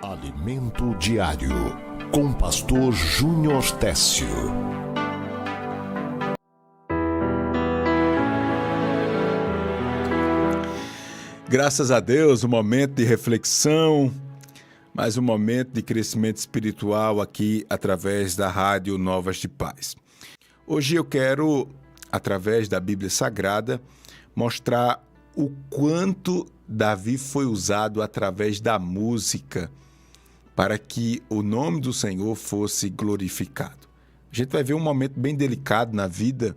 Alimento Diário, com Pastor Júnior Técio. Graças a Deus, um momento de reflexão, mais um momento de crescimento espiritual aqui através da Rádio Novas de Paz. Hoje eu quero, através da Bíblia Sagrada, mostrar o quanto Davi foi usado através da música para que o nome do Senhor fosse glorificado. A gente vai ver um momento bem delicado na vida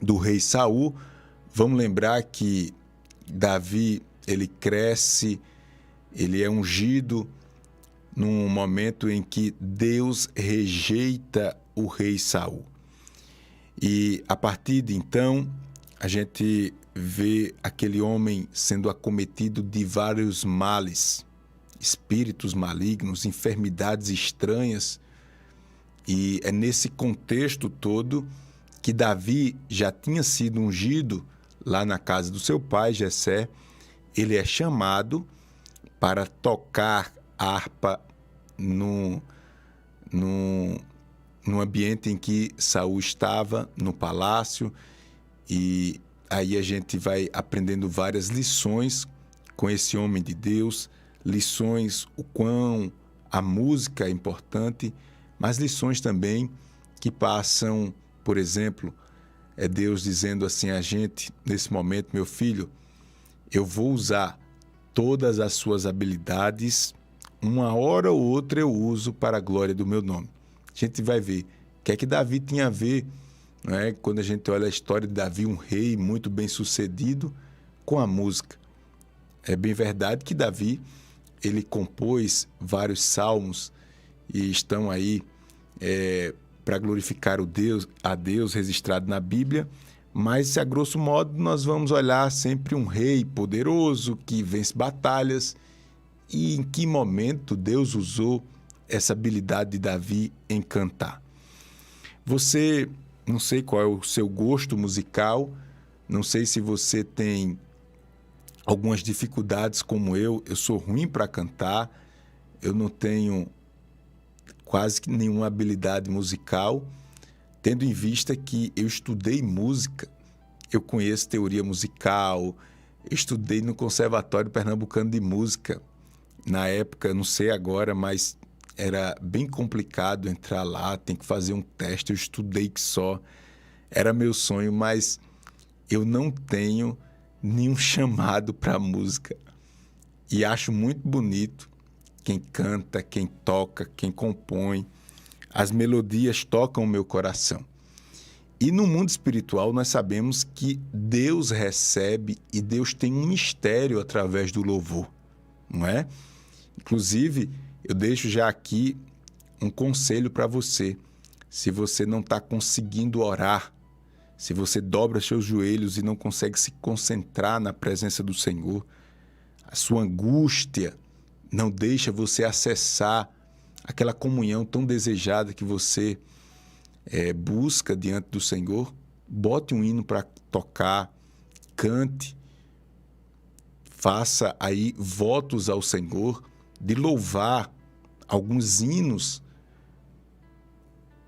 do rei Saul. Vamos lembrar que Davi, ele cresce, ele é ungido num momento em que Deus rejeita o rei Saul. E a partir de então, a gente vê aquele homem sendo acometido de vários males, espíritos malignos, enfermidades estranhas. E é nesse contexto todo que Davi já tinha sido ungido lá na casa do seu pai, Jessé. Ele é chamado para tocar harpa no ambiente em que Saul estava, no palácio. E aí a gente vai aprendendo várias lições com esse homem de Deus, lições o quão a música é importante, mas lições também que passam, por exemplo, é Deus dizendo assim a gente, nesse momento: meu filho, eu vou usar todas as suas habilidades, uma hora ou outra eu uso para a glória do meu nome. A gente vai ver o que é que Davi tinha a ver, não é? Quando a gente olha a história de Davi, um rei muito bem sucedido, com a música. É bem verdade que Davi, ele compôs vários salmos e estão aí para glorificar a Deus registrado na Bíblia, mas a grosso modo nós vamos olhar sempre um rei poderoso que vence batalhas. E em que momento Deus usou essa habilidade de Davi em cantar? Você, não sei qual é o seu gosto musical, não sei se você tem algumas dificuldades como eu sou ruim para cantar, eu não tenho quase que nenhuma habilidade musical, tendo em vista que eu estudei música, eu conheço teoria musical, eu estudei no Conservatório Pernambucano de Música. Na época, não sei agora, mas era bem complicado entrar lá, tem que fazer um teste, eu estudei que só. Era meu sonho, mas eu não tenho nenhum chamado para música. E acho muito bonito quem canta, quem toca, quem compõe. As melodias tocam o meu coração. E no mundo espiritual nós sabemos que Deus recebe e Deus tem um mistério através do louvor, não é? Inclusive, eu deixo já aqui um conselho para você. Se você não está conseguindo orar, se você dobra seus joelhos e não consegue se concentrar na presença do Senhor, a sua angústia não deixa você acessar aquela comunhão tão desejada que você busca diante do Senhor, bote um hino para tocar, cante, faça aí votos ao Senhor de louvar, alguns hinos,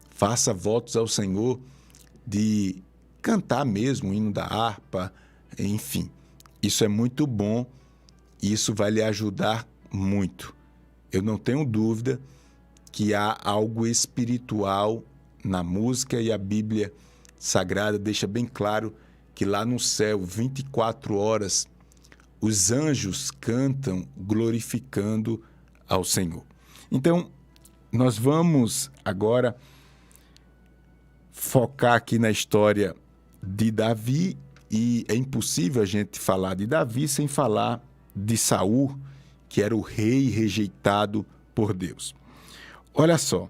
faça votos ao Senhor de cantar mesmo o hino da harpa, enfim. Isso é muito bom e isso vai lhe ajudar muito. Eu não tenho dúvida que há algo espiritual na música e a Bíblia Sagrada deixa bem claro que lá no céu, 24 horas, os anjos cantam glorificando ao Senhor. Então, nós vamos agora focar aqui na história de Davi, e é impossível a gente falar de Davi sem falar de Saul, que era o rei rejeitado por Deus. Olha só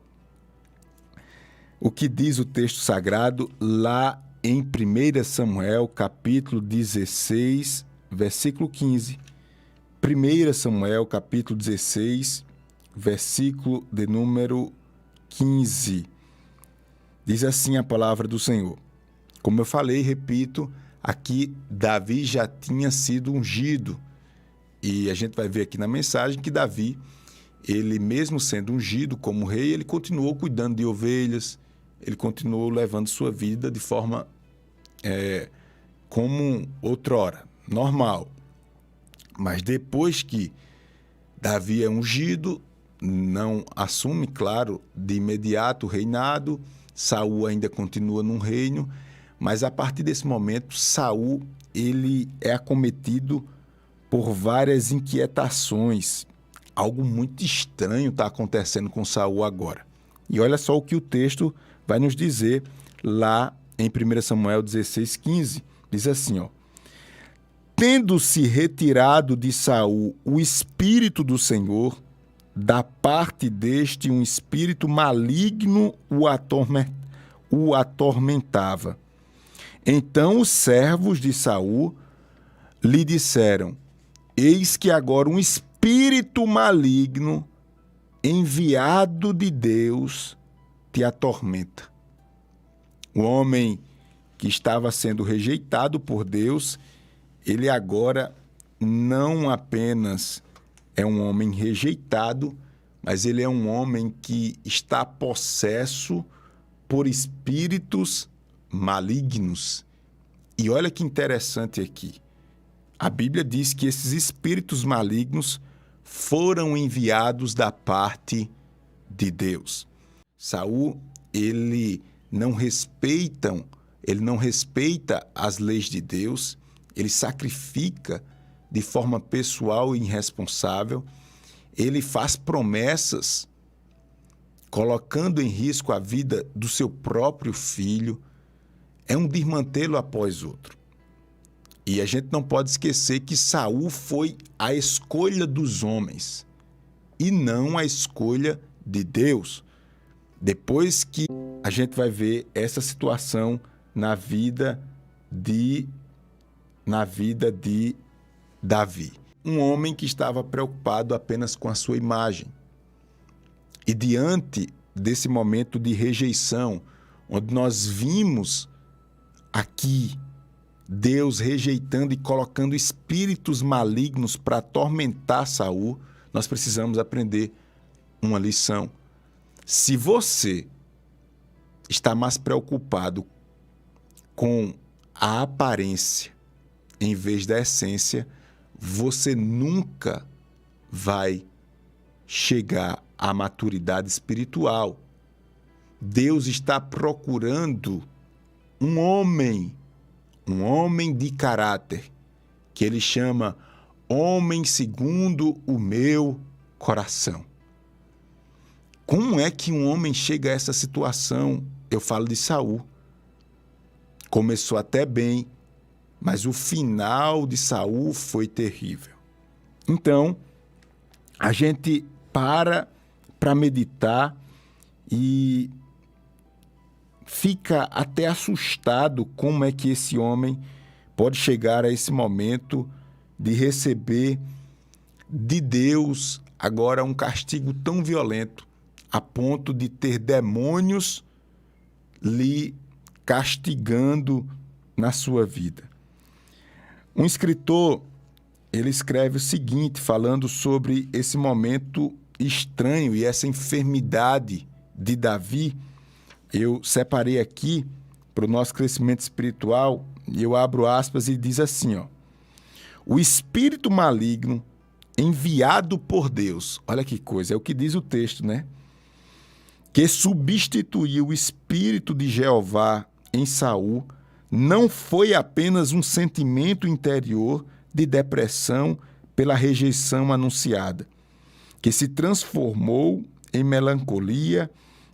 o que diz o texto sagrado lá em 1 Samuel, capítulo 16, versículo 15. 1 Samuel, capítulo 16, versículo de número 15. Diz assim a palavra do Senhor. Como eu falei, repito, aqui Davi já tinha sido ungido. E a gente vai ver aqui na mensagem que Davi, ele mesmo sendo ungido como rei, ele continuou cuidando de ovelhas, ele continuou levando sua vida de forma como outrora, normal. Mas depois que Davi é ungido, não assume, claro, de imediato o reinado, Saul ainda continua no reino, mas a partir desse momento, Saul ele é acometido por várias inquietações. Algo muito estranho está acontecendo com Saul agora. E olha só o que o texto vai nos dizer lá em 1 Samuel 16:15. Diz assim, ó: tendo-se retirado de Saul o espírito do Senhor, da parte deste um espírito maligno o atormentava. Então os servos de Saul lhe disseram: eis que agora um espírito maligno, enviado de Deus, te atormenta. O homem que estava sendo rejeitado por Deus, ele agora não apenas é um homem rejeitado, mas ele é um homem que está possesso por espíritos malignos. E olha que interessante aqui. A Bíblia diz que esses espíritos malignos foram enviados da parte de Deus. Saul, ele não respeita as leis de Deus, ele sacrifica de forma pessoal e irresponsável, ele faz promessas colocando em risco a vida do seu próprio filho, é um desmantelo após outro. E a gente não pode esquecer que Saul foi a escolha dos homens e não a escolha de Deus. Depois que a gente vai ver essa situação na vida de Davi. Um homem que estava preocupado apenas com a sua imagem. E diante desse momento de rejeição, onde nós vimos aqui Deus rejeitando e colocando espíritos malignos para atormentar Saul, nós precisamos aprender uma lição. Se você está mais preocupado com a aparência em vez da essência, você nunca vai chegar à maturidade espiritual. Deus está procurando um homem de caráter, que ele chama homem segundo o meu coração. Como é que um homem chega a essa situação? Eu falo de Saul. Começou até bem, mas o final de Saul foi terrível. Então, a gente para meditar e fica até assustado como é que esse homem pode chegar a esse momento de receber de Deus agora um castigo tão violento a ponto de ter demônios lhe castigando na sua vida. Um escritor, ele escreve o seguinte, falando sobre esse momento estranho e essa enfermidade de Davi. Eu separei aqui para o nosso crescimento espiritual, e eu abro aspas e diz assim, ó: o espírito maligno enviado por Deus, olha que coisa, é o que diz o texto, né? Que substituiu o espírito de Jeová em Saul, não foi apenas um sentimento interior de depressão pela rejeição anunciada, que se transformou em melancolia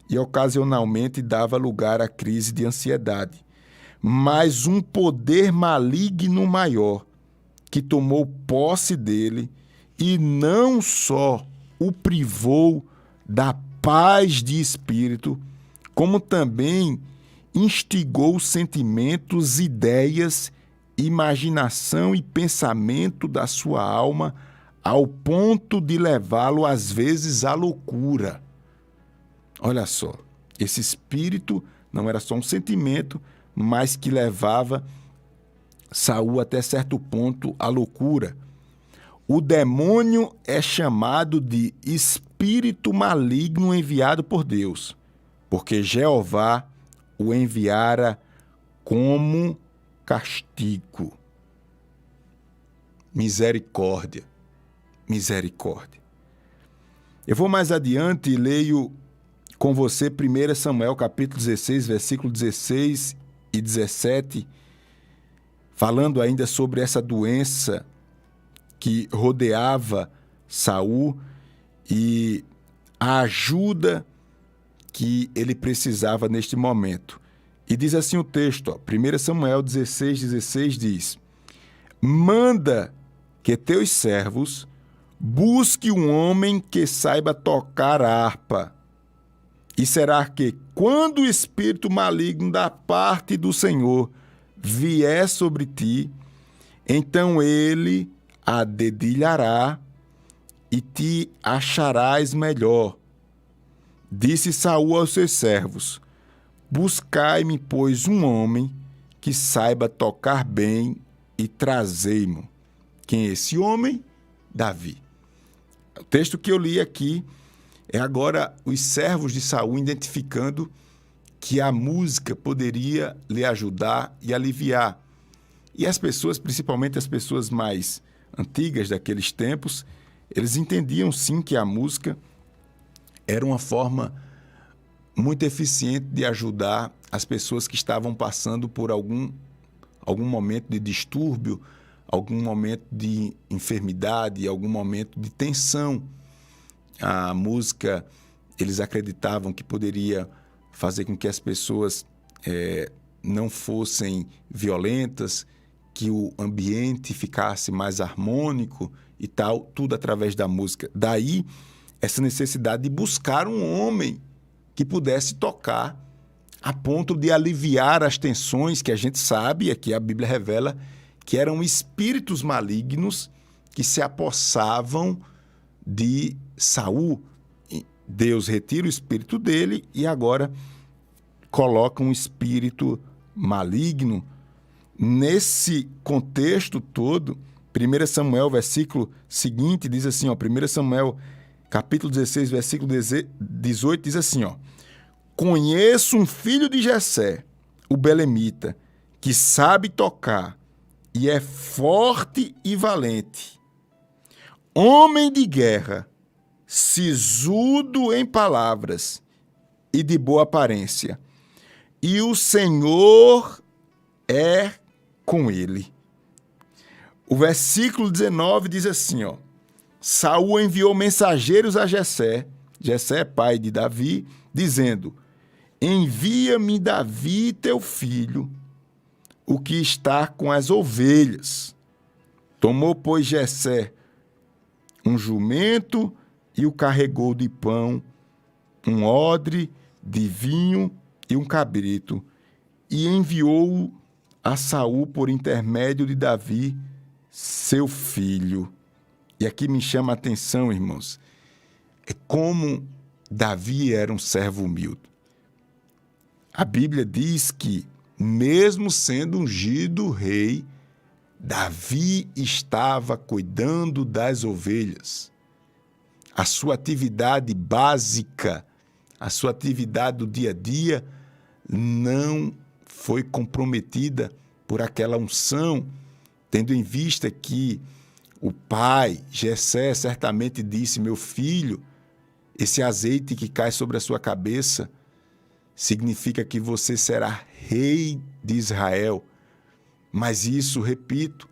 e ocasionalmente dava lugar à crise de ansiedade, mas um poder maligno maior que tomou posse dele e não só o privou da paz de espírito, como também instigou sentimentos, ideias, imaginação e pensamento da sua alma ao ponto de levá-lo às vezes à loucura. Olha só, esse espírito não era só um sentimento, mas que levava Saul até certo ponto à loucura. o demônio é chamado de espírito maligno enviado por Deus, porque Jeová o enviara como castigo. Misericórdia, misericórdia. Eu vou mais adiante e leio com você 1 Samuel capítulo 16, versículo 16 e 17, falando ainda sobre essa doença que rodeava Saul e a ajuda que ele precisava neste momento. E diz assim o texto, 1 Samuel 16, 16 diz: manda que teus servos busque um homem que saiba tocar harpa. E será que, quando o espírito maligno da parte do Senhor vier sobre ti, então ele a dedilhará e te acharás melhor. Disse Saul aos seus servos: buscai-me, pois, um homem que saiba tocar bem e trazei-mo. Quem é esse homem? Davi. O texto que eu li aqui é agora os servos de Saul identificando que a música poderia lhe ajudar e aliviar. E as pessoas, principalmente as pessoas mais antigas daqueles tempos, eles entendiam sim que a música era uma forma muito eficiente de ajudar as pessoas que estavam passando por algum momento de distúrbio, algum momento de enfermidade, algum momento de tensão. A música, eles acreditavam que poderia fazer com que as pessoas não fossem violentas, que o ambiente ficasse mais harmônico e tal, tudo através da música. Daí, essa necessidade de buscar um homem que pudesse tocar a ponto de aliviar as tensões que a gente sabe, e aqui a Bíblia revela, que eram espíritos malignos que se apossavam de Saul. Deus retira o espírito dele e agora coloca um espírito maligno. Nesse contexto todo, 1 Samuel, versículo seguinte, diz assim, 1 Samuel, capítulo 16, versículo 18, diz assim, conheço um filho de Jessé, o belemita, que sabe tocar e é forte e valente, homem de guerra, sisudo em palavras e de boa aparência, e o Senhor é com ele. O versículo 19 diz assim, Saul enviou mensageiros a Jessé, Jessé, pai de Davi, dizendo: envia-me Davi, teu filho, o que está com as ovelhas. Tomou, pois, Jessé um jumento e o carregou de pão, um odre de vinho e um cabrito, e enviou-o a Saul por intermédio de Davi, seu filho. E aqui me chama a atenção, irmãos, é como Davi era um servo humilde. A Bíblia diz que, mesmo sendo ungido rei, Davi estava cuidando das ovelhas. A sua atividade básica, a sua atividade do dia a dia, não foi comprometida por aquela unção, tendo em vista que o pai, Jessé, certamente disse: meu filho, esse azeite que cai sobre a sua cabeça significa que você será rei de Israel. Mas isso, repito,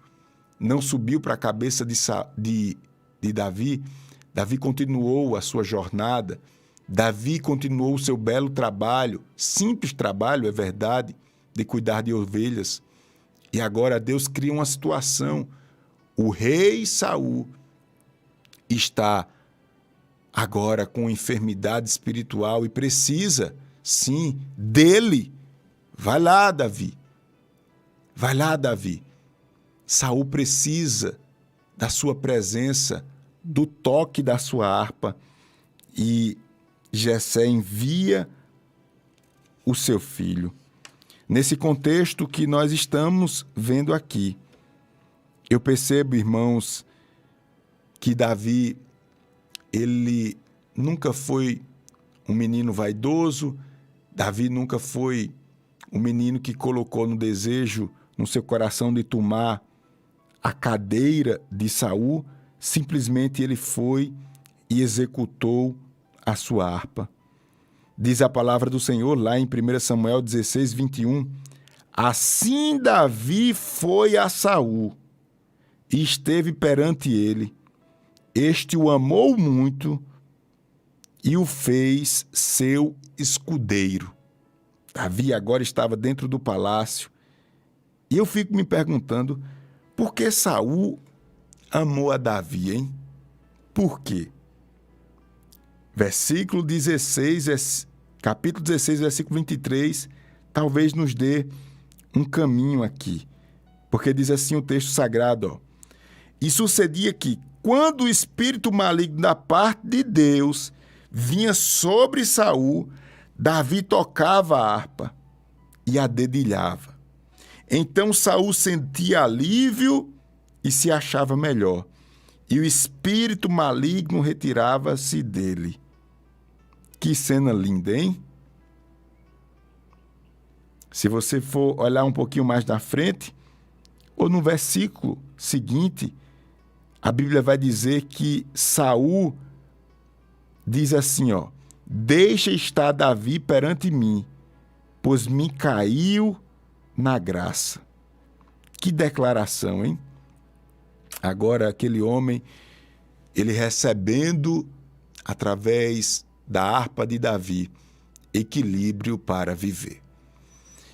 não subiu para a cabeça de Davi. Davi continuou a sua jornada. Davi continuou o seu belo trabalho, simples trabalho, é verdade, de cuidar de ovelhas. E agora Deus cria uma situação. O rei Saul está agora com enfermidade espiritual e precisa, sim, dele. Vai lá, Davi. Vai lá, Davi. Saul precisa da sua presença, do toque da sua harpa, e Jessé envia o seu filho. Nesse contexto que nós estamos vendo aqui, eu percebo, irmãos, que Davi, ele nunca foi um menino vaidoso, Davi nunca foi um menino que colocou no desejo, no seu coração, de tomar a cadeira de Saul. Simplesmente ele foi e executou a sua harpa. Diz a palavra do Senhor lá em 1 Samuel 16, 21. Assim Davi foi a Saul e esteve perante ele. Este o amou muito e o fez seu escudeiro. Davi agora estava dentro do palácio. E eu fico me perguntando, por que Saul amou a Davi, hein? Por quê? Versículo 16, capítulo 16, versículo 23, talvez nos dê um caminho aqui. Porque diz assim o texto sagrado, ó. E sucedia que, quando o espírito maligno da parte de Deus vinha sobre Saul, Davi tocava a harpa e a dedilhava. Então Saul sentia alívio e se achava melhor, e o espírito maligno retirava-se dele. Que cena linda, hein? Se você for olhar um pouquinho mais na frente, ou no versículo seguinte, a Bíblia vai dizer que Saul diz assim, ó: deixa estar Davi perante mim, pois me caiu na graça. Que declaração, hein? Agora aquele homem, ele recebendo através da harpa de Davi equilíbrio para viver.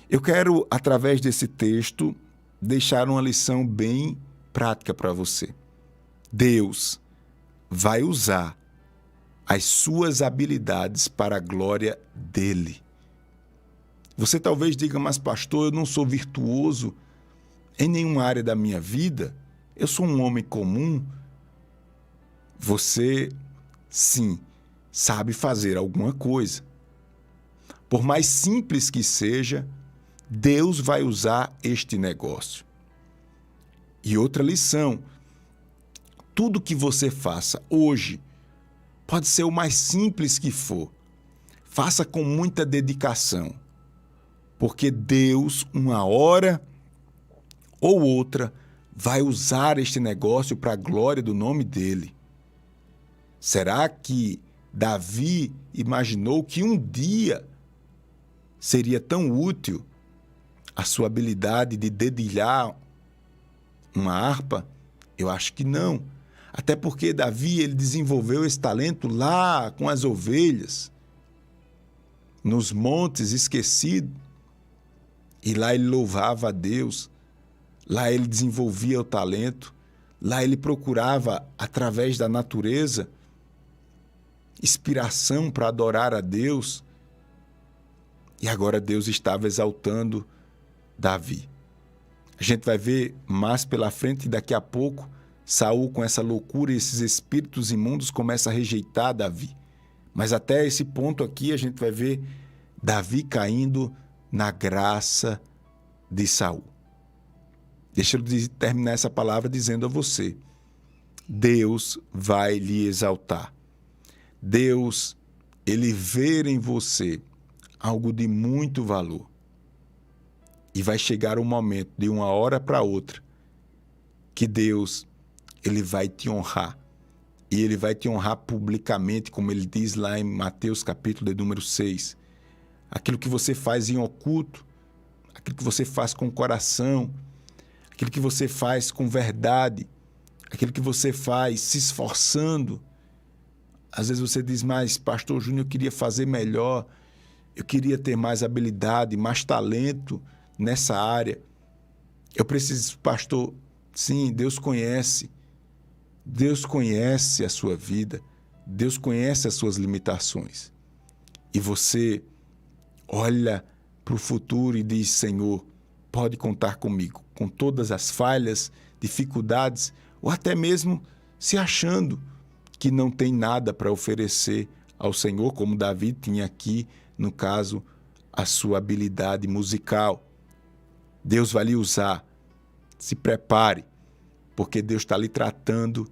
Eu quero, através desse texto, deixar uma lição bem prática para você. Deus vai usar as suas habilidades para a glória dele. Você talvez diga, mas pastor, eu não sou virtuoso em nenhuma área da minha vida, eu sou um homem comum. Você, sim, sabe fazer alguma coisa. Por mais simples que seja, Deus vai usar este negócio. E outra lição, tudo que você faça hoje, pode ser o mais simples que for, faça com muita dedicação, porque Deus, uma hora ou outra, vai usar este negócio para a glória do nome dele. Será que Davi imaginou que um dia seria tão útil a sua habilidade de dedilhar uma harpa? Eu acho que não. Até porque Davi, ele desenvolveu esse talento lá com as ovelhas, nos montes esquecidos. E lá ele louvava a Deus, lá ele desenvolvia o talento, lá ele procurava, através da natureza, inspiração para adorar a Deus. E agora Deus estava exaltando Davi. A gente vai ver mais pela frente, daqui a pouco, Saul, com essa loucura e esses espíritos imundos, começa a rejeitar Davi. Mas até esse ponto aqui a gente vai ver Davi caindo na graça de Saul. Deixa eu terminar essa palavra dizendo a você: Deus vai lhe exaltar. Deus, ele vê em você algo de muito valor. E vai chegar um momento, de uma hora para outra, que Deus, ele vai te honrar. E ele vai te honrar publicamente, como ele diz lá em Mateus capítulo de número 6. Aquilo que você faz em oculto, aquilo que você faz com o coração, aquilo que você faz com verdade, aquilo que você faz se esforçando. Às vezes você diz, mas pastor Júnior, eu queria fazer melhor, eu queria ter mais habilidade, mais talento nessa área. Eu preciso, pastor, sim, Deus conhece a sua vida, Deus conhece as suas limitações. E você olha para o futuro e diz, Senhor, pode contar comigo, com todas as falhas, dificuldades, ou até mesmo se achando que não tem nada para oferecer ao Senhor, como Davi tinha aqui, no caso, a sua habilidade musical. Deus vai lhe usar. Se prepare, porque Deus está lhe tratando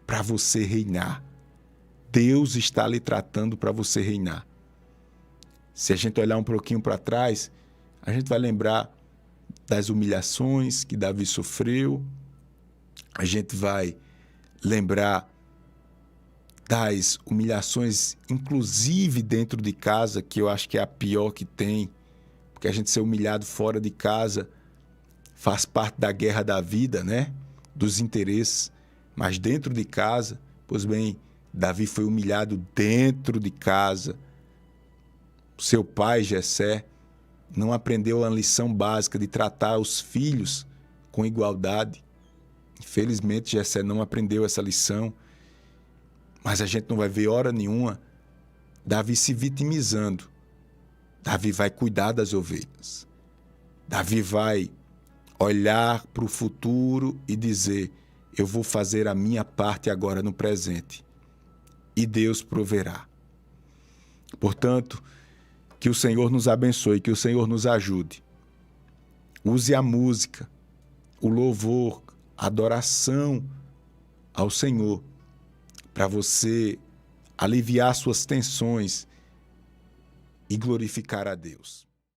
para você reinar. Deus está lhe tratando para você reinar. Se a gente olhar um pouquinho para trás, a gente vai lembrar das humilhações que Davi sofreu, a gente vai lembrar das humilhações, inclusive dentro de casa, que eu acho que é a pior que tem, porque a gente ser humilhado fora de casa faz parte da guerra da vida, né? Dos interesses, mas dentro de casa, pois bem, Davi foi humilhado dentro de casa. Seu pai, Jessé, não aprendeu a lição básica de tratar os filhos com igualdade. Infelizmente, Jessé não aprendeu essa lição, mas a gente não vai ver hora nenhuma Davi se vitimizando. Davi vai cuidar das ovelhas. Davi vai olhar para o futuro e dizer: eu vou fazer a minha parte agora no presente. E Deus proverá. Portanto, que o Senhor nos abençoe, que o Senhor nos ajude. Use a música, o louvor, a adoração ao Senhor para você aliviar suas tensões e glorificar a Deus.